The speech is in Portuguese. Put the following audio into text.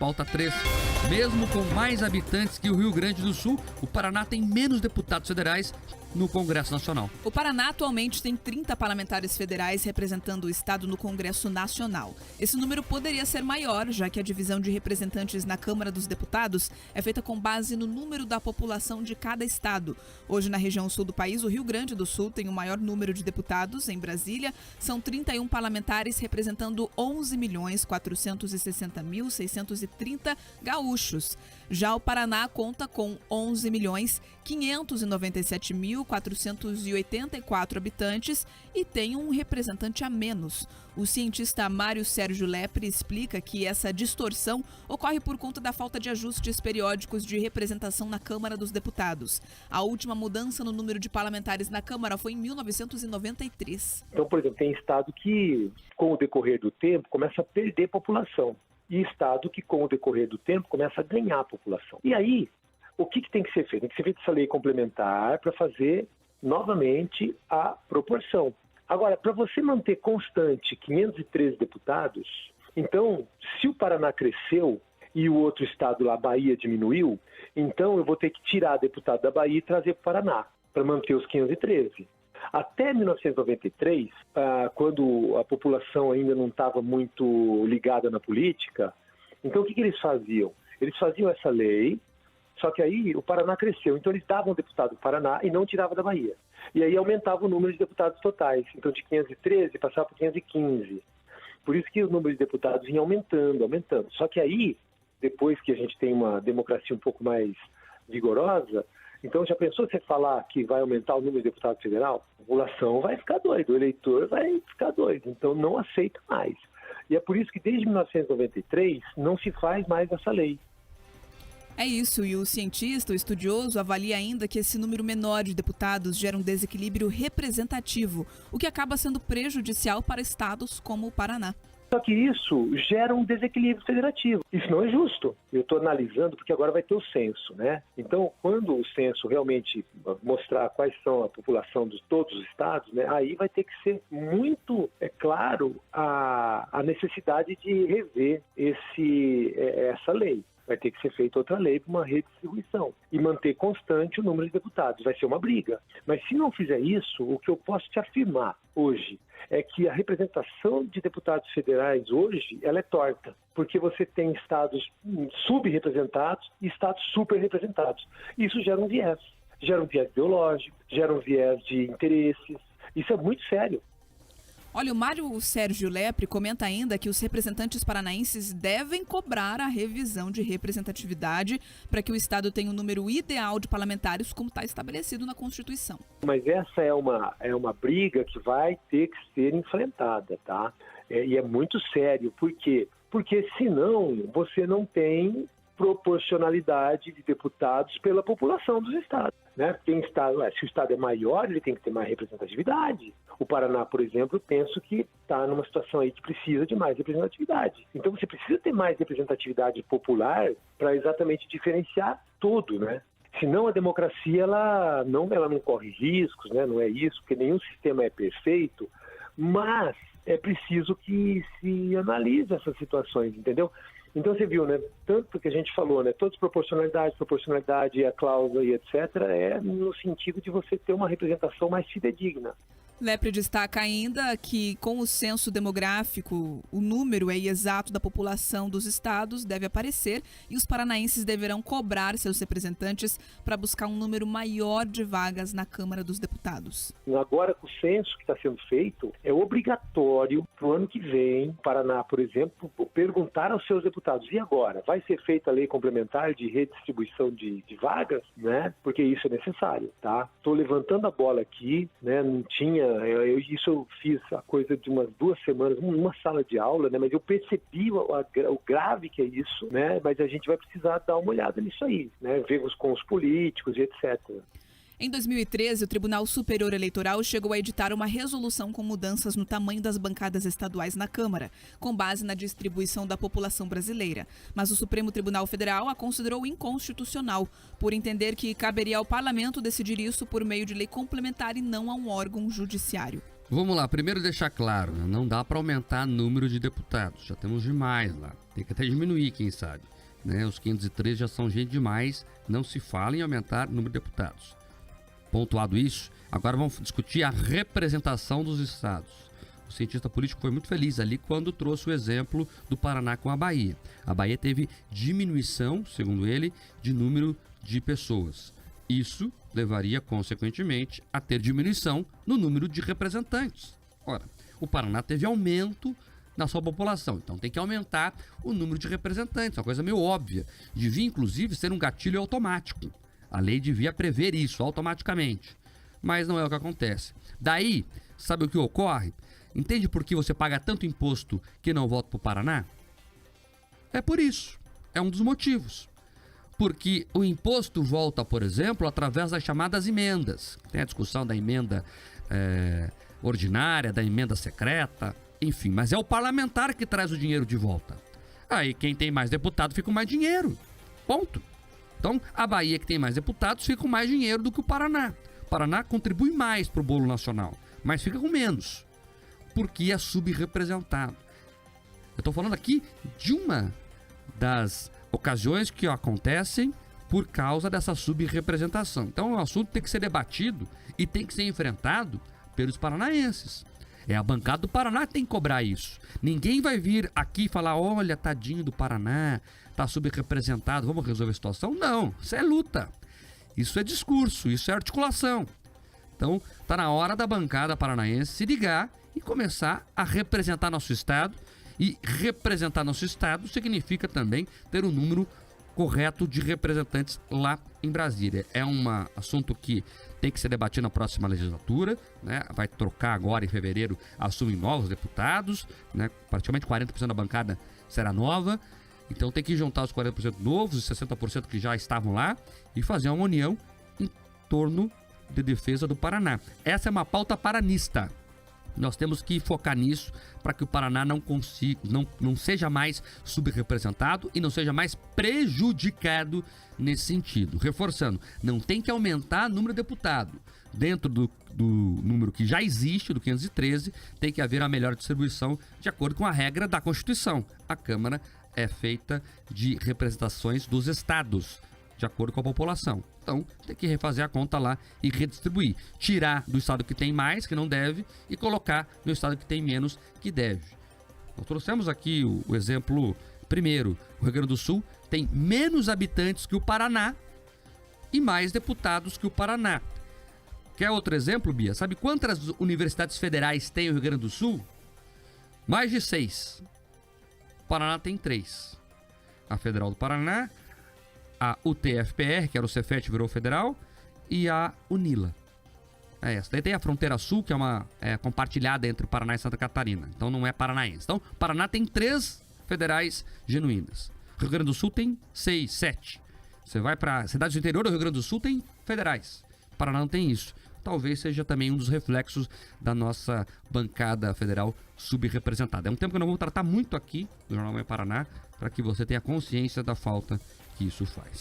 Pauta 3. Mesmo com mais habitantes que o Rio Grande do Sul, o Paraná tem menos deputados federais no Congresso Nacional. O Paraná atualmente tem 30 parlamentares federais representando o estado no Congresso Nacional. Esse número poderia ser maior, já que a divisão de representantes na Câmara dos Deputados é feita com base no número da população de cada estado. Hoje, na região sul do país, o Rio Grande do Sul tem o maior número de deputados. Em Brasília, são 31 parlamentares representando 11.460.630 gaúchos. Já o Paraná conta com 11.597.484 habitantes e tem um representante a menos. O cientista Mário Sérgio Lepre explica que essa distorção ocorre por conta da falta de ajustes periódicos de representação na Câmara dos Deputados. A última mudança no número de parlamentares na Câmara foi em 1993. Então, por exemplo, tem estado que, com o decorrer do tempo, começa a perder população. E estado que, com o decorrer do tempo, começa a ganhar população. E aí, o que tem que ser feito? Tem que ser feita essa lei complementar para fazer, novamente, a proporção. Agora, para você manter constante 513 deputados, então, se o Paraná cresceu e o outro estado lá, Bahia, diminuiu, então eu vou ter que tirar deputado da Bahia e trazer para o Paraná, para manter os 513. Até 1993, quando a população ainda não estava muito ligada na política, então o que eles faziam? Eles faziam essa lei, só que aí o Paraná cresceu, então eles davam deputado do Paraná e não tiravam da Bahia. E aí aumentava o número de deputados totais, então de 513 passava para 515. Por isso que o número de deputados vinha aumentando. Só que aí, depois que a gente tem uma democracia um pouco mais vigorosa, então já pensou você falar que vai aumentar o número de deputados federal? A população vai ficar doida, o eleitor vai ficar doido, então não aceita mais. E é por isso que desde 1993 não se faz mais essa lei. É isso, e o cientista, o estudioso, avalia ainda que esse número menor de deputados gera um desequilíbrio representativo, o que acaba sendo prejudicial para estados como o Paraná. Só que isso gera um desequilíbrio federativo. Isso não é justo. Eu estou analisando porque agora vai ter o censo, né? Então, quando o censo realmente mostrar quais são a população de todos os estados, né, aí vai ter que ser muito claro a necessidade de rever essa lei. Vai ter que ser feita outra lei para uma redistribuição e manter constante o número de deputados. Vai ser uma briga. Mas se não fizer isso, o que eu posso te afirmar hoje é que a representação de deputados federais hoje, ela é torta, porque você tem estados subrepresentados e estados superrepresentados. Isso gera um viés ideológico, gera um viés de interesses. Isso é muito sério. Olha, o Mário Sérgio Lepre comenta ainda que os representantes paranaenses devem cobrar a revisão de representatividade para que o Estado tenha um número ideal de parlamentares, como está estabelecido na Constituição. Mas essa é uma briga que vai ter que ser enfrentada, tá? E é muito sério. Por quê? Porque senão você não tem proporcionalidade de deputados pela população dos estados, né? Tem estado, se o estado é maior, ele tem que ter mais representatividade. O Paraná, por exemplo, eu penso que está numa situação aí que precisa de mais representatividade. Então você precisa ter mais representatividade popular para exatamente diferenciar tudo, né? Senão a democracia ela não corre riscos, né? Não é isso, porque nenhum sistema é perfeito, mas é preciso que se analise essas situações, entendeu? Então você viu, né, tanto que a gente falou, né, todas proporcionalidade, a cláusula e etc, é no sentido de você ter uma representação mais fidedigna. Lepre destaca ainda que, com o censo demográfico, o número exato da população dos estados deve aparecer e os paranaenses deverão cobrar seus representantes para buscar um número maior de vagas na Câmara dos Deputados. Agora, com o censo que está sendo feito, é obrigatório para o ano que vem, o Paraná, por exemplo, perguntar aos seus deputados, e agora? Vai ser feita a lei complementar de redistribuição de vagas? Né? Porque isso é necessário, tá? Estou levantando a bola aqui, né? Não tinha. Eu fiz a coisa de umas 2 semanas, numa sala de aula, né? Mas eu percebi o grave que é isso, né? Mas a gente vai precisar dar uma olhada nisso aí, né? Ver com os políticos e etc. Em 2013, o Tribunal Superior Eleitoral chegou a editar uma resolução com mudanças no tamanho das bancadas estaduais na Câmara, com base na distribuição da população brasileira. Mas o Supremo Tribunal Federal a considerou inconstitucional, por entender que caberia ao Parlamento decidir isso por meio de lei complementar e não a um órgão judiciário. Vamos lá, primeiro deixar claro, né? Não dá para aumentar o número de deputados, já temos demais lá. Tem que até diminuir, quem sabe. Né? Os 503 já são gente demais, não se fala em aumentar o número de deputados. Pontuado isso, agora vamos discutir a representação dos estados. O cientista político foi muito feliz ali quando trouxe o exemplo do Paraná com a Bahia. A Bahia teve diminuição, segundo ele, de número de pessoas. Isso levaria, consequentemente, a ter diminuição no número de representantes. Ora, o Paraná teve aumento na sua população, então tem que aumentar o número de representantes, uma coisa meio óbvia. Devia, inclusive, ser um gatilho automático. A lei devia prever isso automaticamente, mas não é o que acontece. Daí, sabe o que ocorre? Entende por que você paga tanto imposto que não volta para o Paraná? É por isso, é um dos motivos. Porque o imposto volta, por exemplo, através das chamadas emendas. Tem a discussão da emenda ordinária, da emenda secreta, enfim. Mas é o parlamentar que traz o dinheiro de volta. Aí quem tem mais deputado fica com mais dinheiro. Ponto. Então, a Bahia, que tem mais deputados, fica com mais dinheiro do que o Paraná. O Paraná contribui mais para o bolo nacional, mas fica com menos, porque é subrepresentado. Eu estou falando aqui de uma das ocasiões que acontecem por causa dessa subrepresentação. Então, o assunto tem que ser debatido e tem que ser enfrentado pelos paranaenses. É a bancada do Paraná que tem que cobrar isso. Ninguém vai vir aqui e falar, olha, tadinho do Paraná, tá subrepresentado, vamos resolver a situação? Não, isso é luta. Isso é discurso, isso é articulação. Então, tá na hora da bancada paranaense se ligar e começar a representar nosso estado. E representar nosso estado significa também ter um número correto de representantes lá em Brasília. É um assunto que tem que ser debatido na próxima legislatura, né? Vai trocar agora em fevereiro, assumem novos deputados, né? Praticamente 40% da bancada será nova. Então tem que juntar os 40% novos, os 60% que já estavam lá e fazer uma união em torno de defesa do Paraná. Essa é uma pauta paranista. Nós temos que focar nisso para que o Paraná não seja mais subrepresentado e não seja mais prejudicado nesse sentido. Reforçando, não tem que aumentar o número de deputado. Dentro do número que já existe, do 513, tem que haver a melhor distribuição de acordo com a regra da Constituição. A Câmara é feita de representações dos estados, de acordo com a população. Então, tem que refazer a conta lá e redistribuir. Tirar do estado que tem mais, que não deve, e colocar no estado que tem menos, que deve. Nós trouxemos aqui o exemplo primeiro. O Rio Grande do Sul tem menos habitantes que o Paraná e mais deputados que o Paraná. Quer outro exemplo, Bia? Sabe quantas universidades federais tem o Rio Grande do Sul? Mais de 6. O Paraná tem 3. A Federal do Paraná, a UTFPR, que era o Cefet, virou federal, e a Unila. É essa. Daí tem a Fronteira Sul, que é compartilhada entre o Paraná e Santa Catarina. Então não é paranaense. Então, o Paraná tem 3 federais genuínas. O Rio Grande do Sul tem 6, 7. Você vai para cidades do interior do Rio Grande do Sul, tem federais. O Paraná não tem isso. Talvez seja também um dos reflexos da nossa bancada federal subrepresentada. É um tema que eu não vou tratar muito aqui no Jornal Manhã Paraná, para que você tenha consciência da falta que isso faz.